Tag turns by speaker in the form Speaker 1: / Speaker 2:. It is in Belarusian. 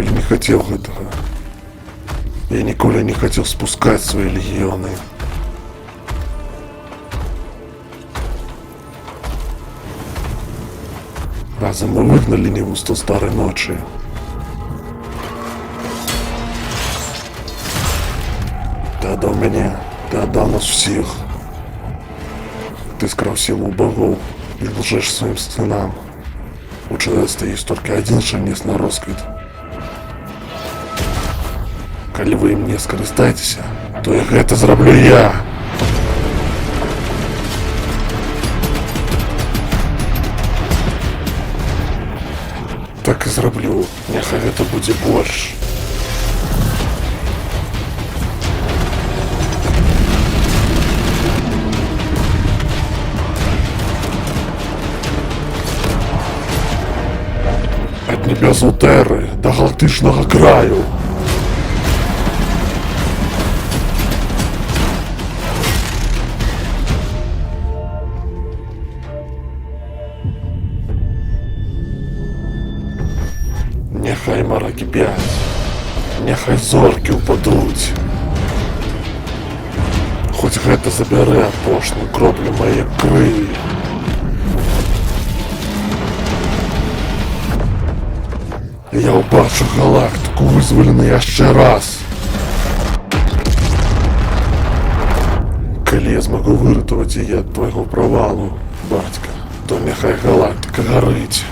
Speaker 1: ніколі не хацеў гэтага. Я ніколі не хацеў спускаць свае легіёны. Разам мы выгналі невусту старой ночи. Ты отдал меня, ты отдал нас всех. Ты скрал силу богов и лжешь своим сынам. У человечества есть только один шанец на росквіт. Калі вы ім не скарыстаецеся, то і гэта зраблю я. Так і зраблю, няхай гэта будзе больш. Ад небесаў Тэры да галактычнага краю. Няхай мара кіпяць, няхай зоркі ўпадуць. Хоць гэта забярэ апошнюю кроплю мае крыві. Я ўбачу галактыку вызвалену яшчэ раз. Калі я змагу выратаваць яе ад твайго правалу, бацька, то няхай галактыка гарыць.